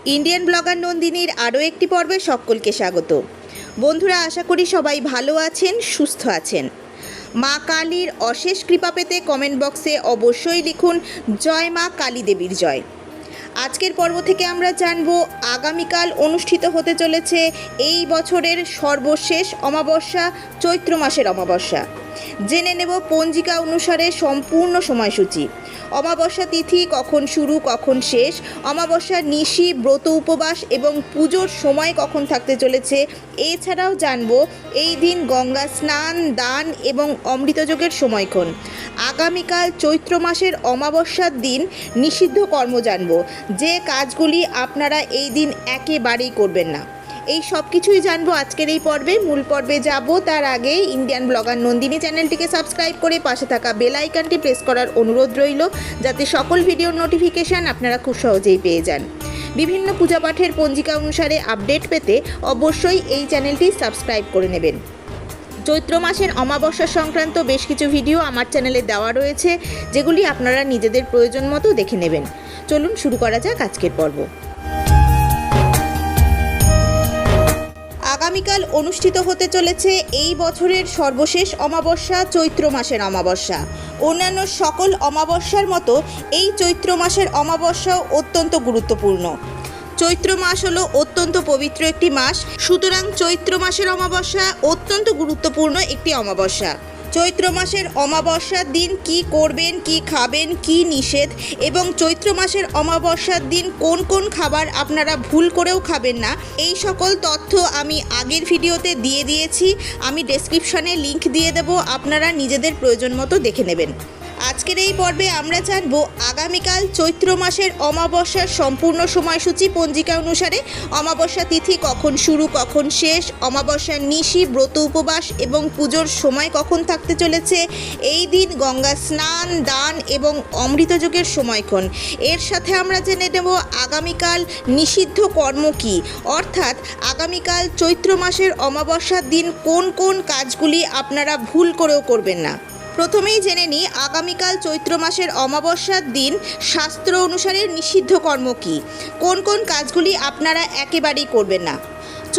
Indian blogger নন্দিনীর আরও একটি পর্বে সকলকে স্বাগত। বন্ধুরা, আশা করি সবাই ভালো আছেন, সুস্থ আছেন। মা কালীর অশেষ কৃপা পেতে কমেন্ট বক্সে অবশ্যই লিখুন জয় মা কালী দেবীর জয়। আজকের পর্ব থেকে আমরা জানব আগামীকাল অনুষ্ঠিত হতে চলেছে এই বছরের সর্বশেষ অমাবস্যা, চৈত্র মাসের অমাবস্যা। জেনে নেব পঞ্জিকা অনুসারে সম্পূর্ণ সময়সূচি। অমাবস্যা তিথি কখন শুরু কখন শেষ, অমাবস্যার নিশি, ব্রত উপবাস এবং পুজোর সময় কখন থাকতে চলেছে। এছাড়াও জানব এই দিন গঙ্গা স্নান, দান এবং অমৃতযোগের সময়ক্ষণ। আগামীকাল চৈত্র মাসের অমাবস্যার দিন নিষিদ্ধ কর্ম জানব, যে কাজগুলি আপনারা এই দিন একেবারেই করবেন না। এই সব কিছুই জানবো আজকের এই পর্বে। মূল পর্বে যাব তার আগে ইন্ডিয়ান ব্লগার নন্দিনী চ্যানেলটিকে সাবস্ক্রাইব করে পাশে থাকা বেল আইকনটি প্রেস করার অনুরোধ রইল, যাতে সকল ভিডিওর নোটিফিকেশান আপনারা খুব সহজেই পেয়ে যান। বিভিন্ন পূজা পাঠের পঞ্জিকা অনুসারে আপডেট পেতে অবশ্যই এই চ্যানেলটি সাবস্ক্রাইব করে নেবেন। চৈত্র মাসের অমাবস্যা সংক্রান্ত বেশ কিছু ভিডিও আমার চ্যানেলে দেওয়া রয়েছে, যেগুলি আপনারা নিজেদের প্রয়োজন মতো দেখে নেবেন। চলুন শুরু করা যাক আজকের পর্ব। আগামীকাল অনুষ্ঠিত হতে চলেছে এই বছরের সর্বশেষ অমাবস্যা, চৈত্র মাসের অমাবস্যা। অন্যান্য সকল অমাবস্যার মতো এই চৈত্র মাসের অমাবস্যাও অত্যন্ত গুরুত্বপূর্ণ। চৈত্র মাস হলো অত্যন্ত পবিত্র একটি মাস, সুতরাং চৈত্র মাসের অমাবস্যা অত্যন্ত গুরুত্বপূর্ণ একটি অমাবস্যা। চৈত্র মাসের অমাবস্যার দিন কি করবেন, কি খাবেন, কি নিষেধ এবং চৈত্র মাসের অমাবস্যার দিন কোন কোন খাবার আপনারা ভুল করেও খাবেন না, এই সকল তথ্য আমি আগের ভিডিওতে দিয়ে দিয়েছি। আমি ডেসক্রিপশানে লিংক দিয়ে দেব, আপনারা নিজেদের প্রয়োজন মতো দেখে নেবেন। আজকের এই পর্বে আমরা জানব আগামীকাল চৈত্র মাসের অমাবস্যার সম্পূর্ণ সময়সূচি পঞ্জিকা অনুসারে। অমাবস্যা তিথি কখন শুরু কখন শেষ, অমাবস্যার নিশি, ব্রত উপবাস এবং পুজোর সময় কখন থাকতে চলেছে। এই দিন গঙ্গা স্নান, দান এবং অমৃতযোগের সময়ক্ষণ। এর সাথে আমরা জেনে নেব আগামীকাল নিষিদ্ধ কর্ম কী, অর্থাৎ আগামীকাল চৈত্র মাসের অমাবস্যার দিন কোন কোন কাজগুলি আপনারা ভুল করেও করবেন না। প্রথমেই জেনে নিই আগামীকাল চৈত্র মাসের অমাবস্যার দিন শাস্ত্র অনুসারে নিষিদ্ধ কর্ম কী, কোন কোন কাজগুলি আপনারা একেবারেই করবেন না।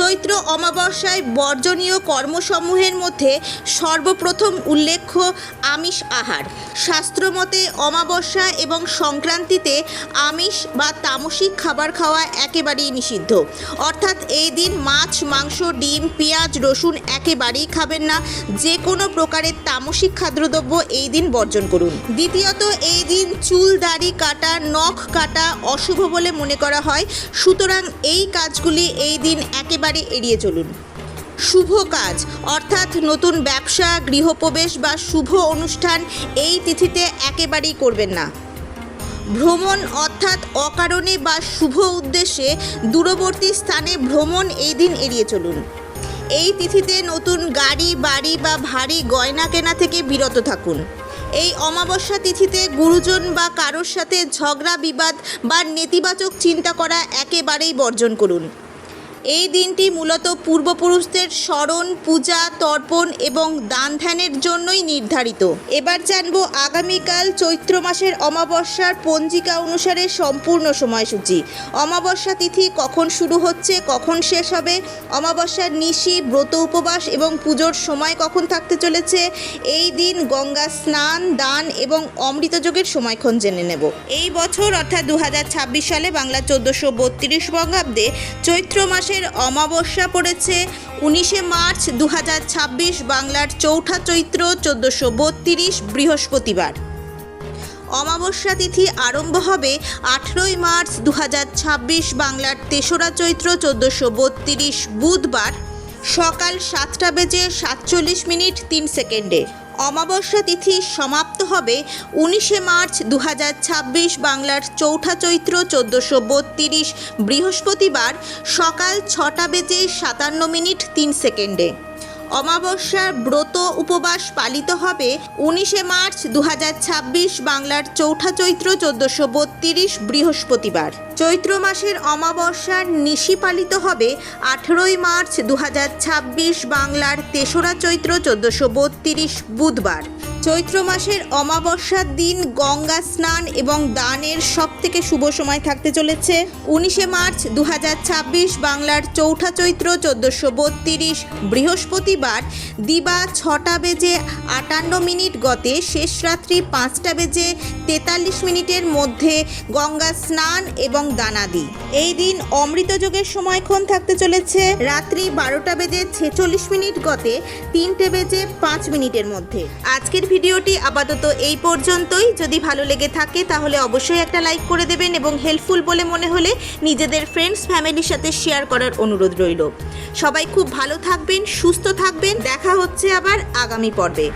চৈত্র অমাবস্যায় বর্জনীয় কর্মসমূহের মধ্যে সর্বপ্রথম উল্লেখ্য আমিষ আহার। শাস্ত্রমতে অমাবস্যা এবং সংক্রান্তিতে আমিষ বা তামসিক খাবার খাওয়া একেবারেই নিষিদ্ধ, অর্থাৎ এই দিন মাছ, মাংস, ডিম, পেঁয়াজ, রসুন একেবারেই খাবেন না। যে কোনো প্রকারের তামসিক খাদ্যদ্রব্য এই দিন বর্জন করুন। দ্বিতীয়ত, এই দিন চুল, দাড়ি কাটা, নখ কাটা অশুভ বলে মনে করা হয়, সুতরাং এই কাজগুলি এই দিন একেবারে এড়িয়ে চলুন। শুভ কাজ অর্থাৎ নতুন ব্যবসা, গৃহপ্রবেশ বা শুভ অনুষ্ঠান এই তিথিতে একেবারেই করবেন না। ভ্রমণ অর্থাৎ অকারণে বা শুভ উদ্দেশ্যে দূরবর্তী স্থানে ভ্রমণ এই দিন এড়িয়ে চলুন। এই তিথিতে নতুন গাড়ি, বাড়ি বা ভারী গয়না কেনা থেকে বিরত থাকুন। এই অমাবস্যা তিথিতে গুরুজন বা কারোর সাথে ঝগড়া, বিবাদ বা নেতিবাচক চিন্তা করা একেবারেই বর্জন করুন। এই দিনটি মূলত পূর্বপুরুষদের স্মরণ, পূজা, তর্পণ এবং দান ধ্যানের জন্যই নির্ধারিত। এবার জানব আগামীকাল চৈত্র মাসের অমাবস্যার পঞ্জিকা অনুসারে সম্পূর্ণ সময়সূচি। অমাবস্যা তিথি কখন শুরু হচ্ছে কখন শেষ হবে, অমাবস্যার নিশি, ব্রত উপবাস এবং পুজোর সময় কখন থাকতে চলেছে। এই দিন গঙ্গা স্নান, দান এবং অমৃতযোগের সময়ক্ষণ জেনে নেব। এই বছর অর্থাৎ 2026 সালে বাংলা 1432 বঙ্গাব্দে চৈত্র মাসে অমাবস্যা পড়েছে 19শে মার্চ 2026, বাংলার চৌঠা চৈত্র 1432 বৃহস্পতিবার। অমাবস্যা তিথি আরম্ভ হবে 18ই মার্চ 2026, বাংলার 3রা চৈত্র 1432 বুধবার সকাল 7:47:03। অমাবস্যা তিথি সমাপ্ত হবে 19শে মার্চ 2026, বাংলার চৌঠা চৈত্র 1432 বৃহস্পতিবার সকাল 6:57:03। অমাবস্যার ব্রত উপবাস পালিত হবে 19শে মার্চ 2026, বাংলার চৌঠা চৈত্র 1432 বৃহস্পতিবার। চৈত্র মাসের অমাবস্যার নিশি পালিত হবে 18ই মার্চ 2026, বাংলার 3রা চৈত্র 1432 বুধবার। চৈত্র মাসের অমাবস্যার দিন গঙ্গা স্নান এবং দানের সবথেকে শুভ সময় থাকতে চলেছে 19শে মার্চ 2026 বাংলার চৌঠা চৈত্র 1432 বৃহস্পতিবার দিবা 6:58 গতে শেষ রাত্রি 5:43 মধ্যে গঙ্গা স্নান এবং দানাদি। এই দিন অমৃতযোগের সময়ক্ষণ থাকতে চলেছে রাত্রি 12:46 গতে 3:05 মধ্যে। আজকের ভিডিওটি আপাতত এই পর্যন্তই। যদি ভালো লেগে থাকে তাহলে অবশ্যই একটা লাইক করে দেবেন এবং হেল্পফুল বলে মনে হলে নিজেদের ফ্রেন্ডস ফ্যামিলির সাথে শেয়ার করার অনুরোধ রইল। সবাই খুব ভালো থাকবেন, সুস্থ থাকবেন। দেখা হচ্ছে আবার আগামী পর্বে।